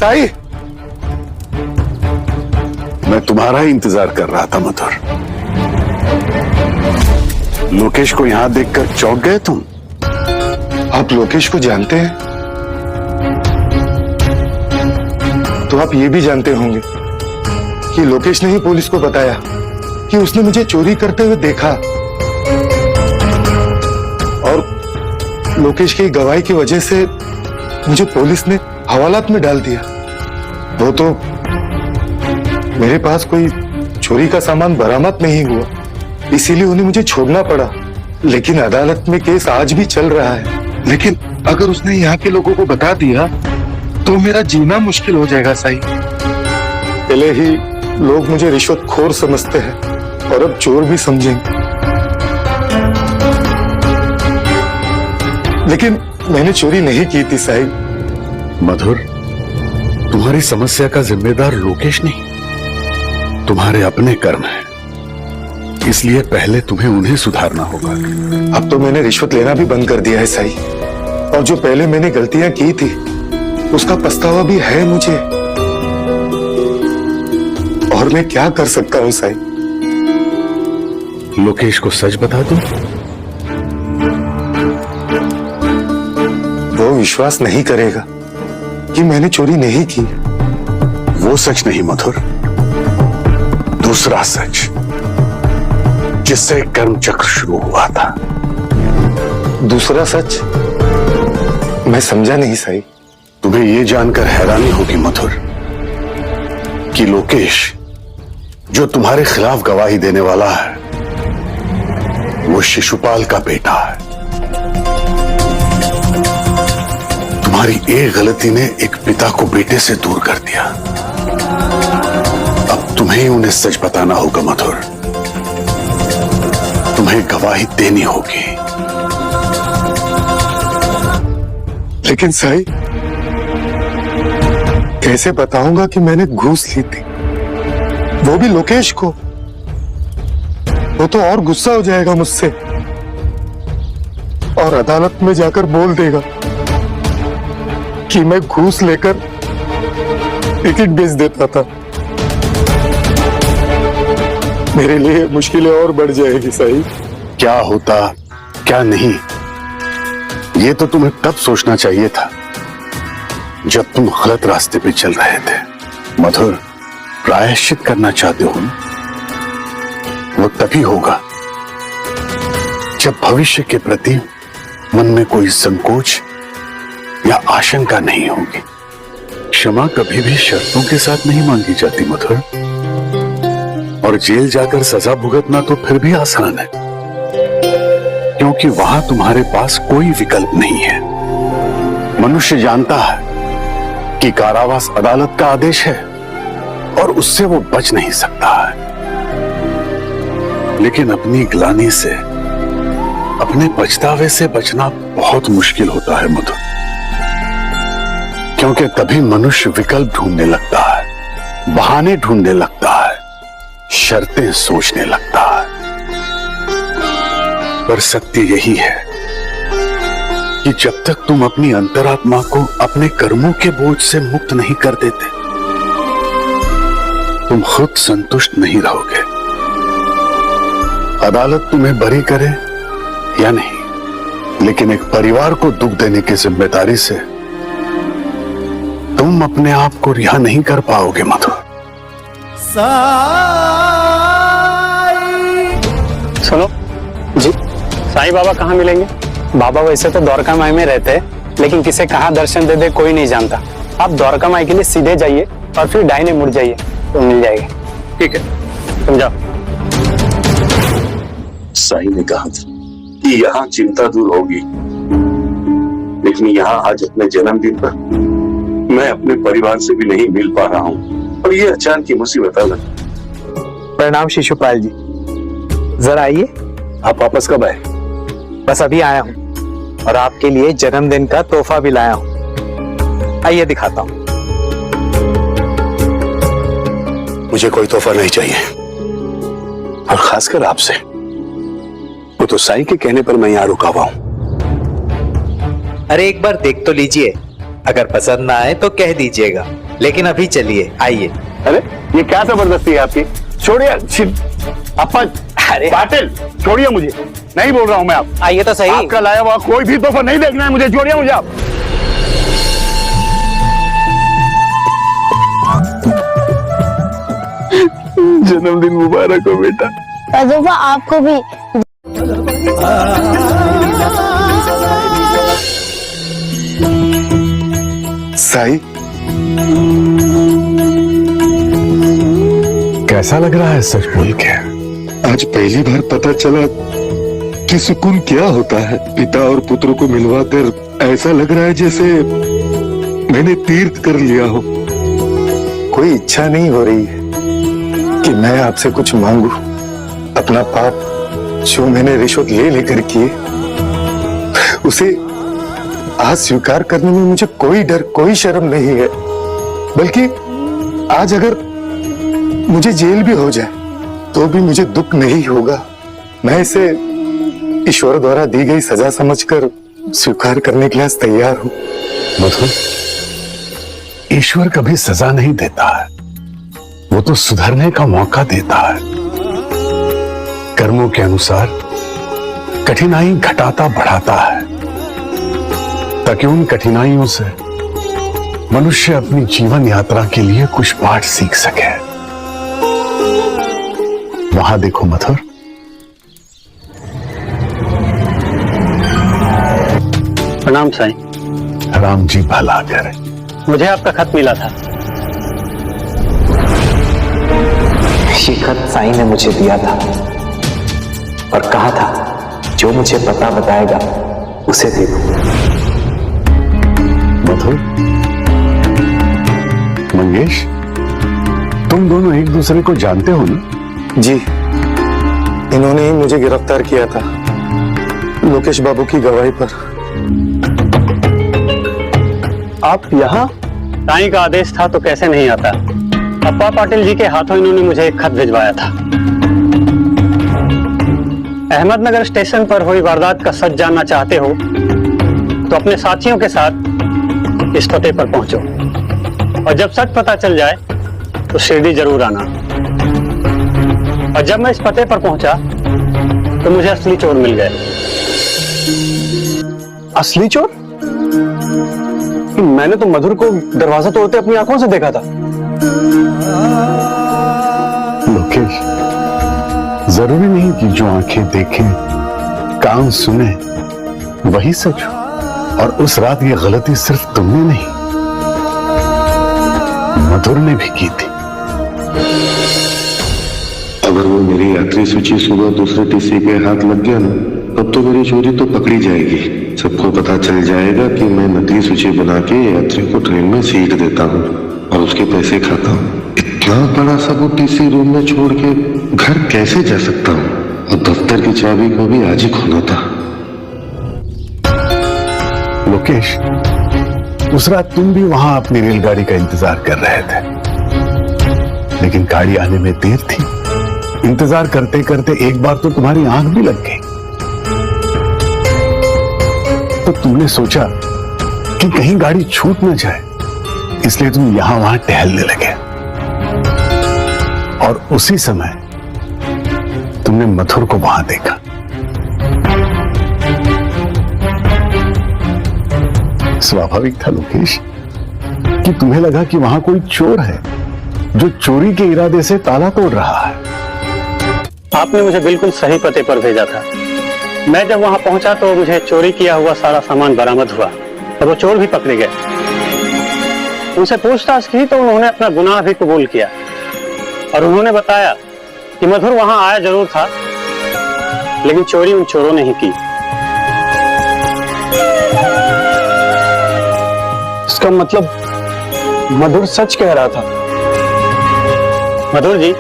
ताई, मैं तुम्हारा ही इंतजार कर रहा था मधुर। लोकेश को यहां देखकर चौंक गए तुम? आप लोकेश को जानते हैं तो आप ये भी जानते होंगे कि लोकेश ने ही पुलिस को बताया कि उसने मुझे चोरी करते हुए देखा, और लोकेश की गवाही की वजह से मुझे पुलिस ने हवालात में डाल दिया। वो तो मेरे पास कोई चोरी का सामान बरामद नहीं हुआ, इसीलिए उन्हें मुझे छोड़ना पड़ा। लेकिन अदालत में केस आज भी चल रहा है। लेकिन अगर उसने यहाँ के लोगों को बता दिया तो मेरा जीना मुश्किल हो जाएगा साईं। पहले ही लोग मुझे रिश्वतखोर समझते हैं और अब चोर भी समझेंगे। लेकिन मैंने चोरी नहीं की थी साईं। मधुर, तुम्हारी समस्या का जिम्मेदार लोकेश नहीं, तुम्हारे अपने कर्म हैं। इसलिए पहले तुम्हें उन्हें सुधारना होगा। अब तो मैंने रिश्वत लेना भी बंद कर दिया है साईं, और जो पहले मैंने गलतियां की थी उसका पछतावा भी है मुझे। और मैं क्या कर सकता हूं साईं? लोकेश को सच बता दो। वो विश्वास नहीं करेगा कि मैंने चोरी नहीं की। वो सच नहीं मधुर, दूसरा सच जिससे कर्म चक्र शुरू हुआ था। दूसरा सच? मैं समझा नहीं साईं। तुम्हें यह जानकर हैरानी होगी मधुर कि लोकेश जो तुम्हारे खिलाफ गवाही देने वाला है वो शिशुपाल का बेटा है। तुम्हारी एक गलती ने एक पिता को बेटे से दूर कर दिया। अब तुम्हें ही उन्हें सच बताना होगा मधुर। तुम्हें गवाही देनी होगी। लेकिन साईं, कैसे बताऊंगा कि मैंने घूस ली थी, वो भी लोकेश को? वो तो और गुस्सा हो जाएगा मुझसे और अदालत में जाकर बोल देगा कि मैं घूस लेकर टिकट बेच देता था। मेरे लिए मुश्किलें और बढ़ जाएगी साईं। क्या होता क्या नहीं, ये तो तुम्हें तब सोचना चाहिए था जब तुम गलत रास्ते पे चल रहे थे। मधुर, प्रायश्चित करना चाहते हो वो तभी होगा जब भविष्य के प्रति मन में कोई संकोच या आशंका नहीं होगी। क्षमा कभी भी शर्तों के साथ नहीं मांगी जाती मधुर, और जेल जाकर सजा भुगतना तो फिर भी आसान है, क्योंकि वहां तुम्हारे पास कोई विकल्प नहीं है। मनुष्य जानता है कि कारावास अदालत का आदेश है और उससे वो बच नहीं सकता है। लेकिन अपनी ग्लानि से, अपने पछतावे से बचना बहुत मुश्किल होता है मधुर, क्योंकि तभी मनुष्य विकल्प ढूंढने लगता है, बहाने ढूंढने लगता है, शर्तें सोचने लगता है। पर सत्य यही है कि जब तक तुम अपनी अंतरात्मा को अपने कर्मों के बोझ से मुक्त नहीं कर देते, तुम खुद संतुष्ट नहीं रहोगे। अदालत तुम्हें बरी करे या नहीं, लेकिन एक परिवार को दुख देने की जिम्मेदारी से तुम अपने आप को रिहा नहीं कर पाओगे मधुर। सुनो जी, साईं बाबा कहाँ मिलेंगे? बाबा वैसे तो द्वारका माई में रहते हैं, लेकिन किसे कहाँ दर्शन दे दे कोई नहीं जानता। आप द्वारका माई के लिए सीधे जाइए और फिर दाहिने मुड़ जाइए तो मिल जाएगा। ठीक है, तुम जाओ। साईं ने कहा था कि यहाँ चिंता दूर होगी, लेकिन यहाँ आज अपने जन्मदिन पर मैं अपने परिवार से भी नहीं मिल पा रहा हूँ, और ये अचानक की मुसीबत आ गई। प्रणाम शिशुपाल जी, जरा आइए। आप वापस कब आए? बस अभी आया हूँ और आपके लिए जन्मदिन का तोहफा भी लाया हूँ। आइए दिखाता हूँ। मुझे कोई तोहफा नहीं चाहिए, और खासकर आपसे। वो तो साईं के कहने पर मैं यहाँ रुका हुआ हूँ। अरे एक बार देख तो लीजिए, अगर पसंद ना आए तो कह दीजिएगा। लेकिन अभी चलिए, आइए। अरे ये क्या जबरदस्ती है आपकी? छोड़िए अपा। अरे पाटिल छोड़िए मुझे, नहीं बोल रहा हूं मैं आप। आइए तो सही। आपका लाया हुआ कोई भी तोहफा नहीं देखना है मुझे, छोड़िए मुझे आप। जन्मदिन मुबारक हो बेटा। तजुर्बा आपको भी। साई, कैसा लग रहा है सच बोल के? आज पहली बार पता चला कि सुकून क्या होता है। पिता और पुत्र को मिलवाकर ऐसा लग रहा है जैसे मैंने तीर्थ कर लिया हो। कोई इच्छा नहीं हो रही है कि मैं आपसे कुछ मांगू। अपना पाप जो मैंने रिश्वत ले लेकर किए, उसे आज स्वीकार करने में मुझे कोई डर, कोई शर्म नहीं है। बल्कि आज अगर मुझे जेल भी हो जाए तो भी मुझे दुख नहीं होगा। मैं इसे ईश्वर द्वारा दी गई सजा समझकर स्वीकार करने के लिए तैयार हूं। मधुर, ईश्वर कभी सजा नहीं देता है, वो तो सुधरने का मौका देता है। कर्मों के अनुसार कठिनाई घटाता बढ़ाता है, ताकि उन कठिनाइयों से मनुष्य अपनी जीवन यात्रा के लिए कुछ पाठ सीख सके। वहां देखो मधुर, प्रणाम साईं। राम जी भला करे। मुझे आपका खत मिला था। ये खत साईं ने मुझे दिया था और कहा था जो मुझे पता बताएगा उसे दे दूं। मधुर, मंगेश, तुम दोनों एक दूसरे को जानते हो ना? जी, इन्होंने ही मुझे गिरफ्तार किया था लोकेश बाबू की गवाही पर। आप यहाँ? साईं का आदेश था तो कैसे नहीं आता। अप्पा पाटिल जी के हाथों इन्होंने मुझे एक खत भिजवाया था। अहमदनगर स्टेशन पर हुई वारदात का सच जानना चाहते हो तो अपने साथियों के साथ इस पते पर पहुंचो, और जब सच पता चल जाए तो शिरडी जरूर आना। और जब मैं इस पते पर पहुंचा तो मुझे असली चोर मिल गए। असली चोर? मैंने तो मधुर को दरवाजा तोड़ते अपनी आंखों से देखा था। लोकेश, जरूरी नहीं कि जो आंखें देखें, कान सुने वही सच हो। और उस रात ये गलती सिर्फ तुमने नहीं, मधुर ने भी की थी। अगर वो मेरी यात्री सूची सुबह दूसरे टीसी के हाथ लग गया ना, तब तो मेरी चोरी तो पकड़ी जाएगी। सबको पता चल जाएगा कि मैं नकली सूची बना के यात्री को ट्रेन में सीट देता हूँ और उसके पैसे खाता हूँ। इतना बड़ा सबूत टीसी रूम में छोड़ के घर कैसे जा सकता हूँ? और दफ्तर की चाबी को भी आज ही खोना था। लोकेश, उस रात तुम भी वहां अपनी रेलगाड़ी का इंतजार कर रहे थे, लेकिन गाड़ी आने में देर थी। इंतजार करते करते एक बार तो तुम्हारी आंख भी लग गई, तो तुमने सोचा कि कहीं गाड़ी छूट न जाए, इसलिए तुम यहां वहां टहलने लगे। और उसी समय तुमने मधुर को वहां देखा। स्वाभाविक था लोकेश कि तुम्हें लगा कि वहां कोई चोर है जो चोरी के इरादे से ताला तोड़ रहा है। आपने मुझे बिल्कुल सही पते पर भेजा था। मैं जब वहां पहुंचा तो मुझे चोरी किया हुआ सारा सामान बरामद हुआ और वो चोर भी पकड़े गए। उनसे पूछताछ की तो उन्होंने अपना गुनाह भी कबूल किया और उन्होंने बताया कि मधुर वहां आया जरूर था, लेकिन चोरी उन चोरों ने ही की। इसका मतलब मधुर सच कह रहा था। मधुर जी,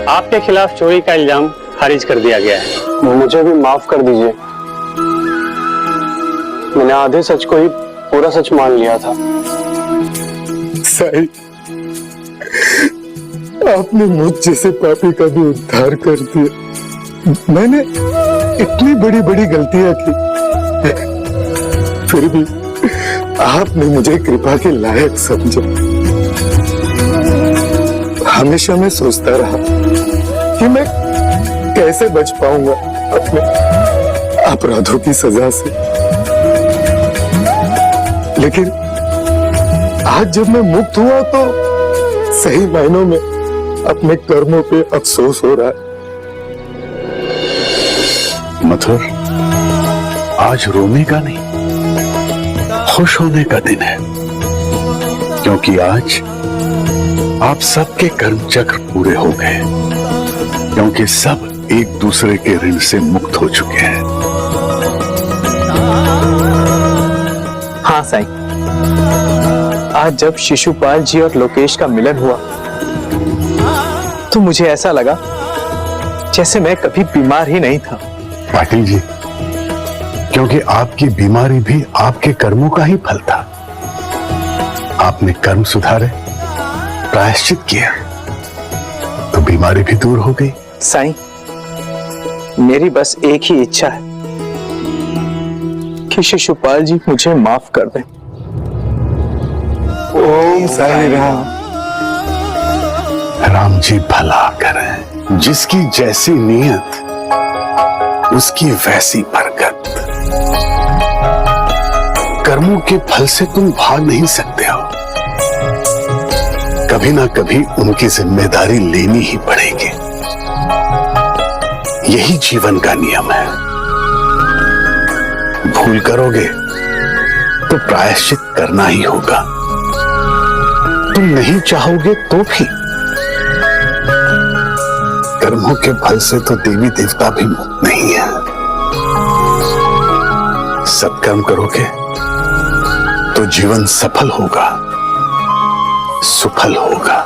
आपके खिलाफ चोरी का इल्जाम खारिज कर दिया गया है। मुझे भी माफ कर दीजिए, मैंने आधे सच को ही पूरा सच मान लिया था। साई, आपने मुझ जैसे पापी का भी उद्धार कर दिया। मैंने इतनी बड़ी बड़ी गलतियां की, आपने मुझे कृपा के लायक समझा। हमेशा मैं सोचता रहा कि मैं कैसे बच पाऊंगा अपने अपराधों की सजा से, लेकिन आज जब मैं मुक्त हुआ तो सही मायनों में अपने कर्मों पे अफसोस हो रहा है। मधुर, आज रोने का नहीं, खुश होने का दिन है, क्योंकि आज आप सबके कर्म चक्र पूरे हो गए, क्योंकि सब एक दूसरे के ऋण से मुक्त हो चुके हैं। हाँ साईं, आज जब शिशुपाल जी और लोकेश का मिलन हुआ तो मुझे ऐसा लगा जैसे मैं कभी बीमार ही नहीं था। पाटिल जी, क्योंकि आपकी बीमारी भी आपके कर्मों का ही फल था। आपने कर्म सुधारे, प्रायश्चित किया, तो बीमारी भी दूर हो गई। साईं, मेरी बस एक ही इच्छा है कि शिशुपाल जी मुझे माफ कर दें। ओम साईं राम। राम जी भला करें, जिसकी जैसी नीयत उसकी वैसी बरकत। कर्मों के फल से तुम भाग नहीं सकते हो, कभी ना कभी उनकी जिम्मेदारी लेनी ही पड़ेगी। यही जीवन का नियम है। भूल करोगे तो प्रायश्चित करना ही होगा। तुम नहीं चाहोगे तो भी कर्मों के फल से तो देवी देवता भी मुक्त नहीं है। सत्कर्म करोगे तो जीवन सफल होगा, सुफल होगा।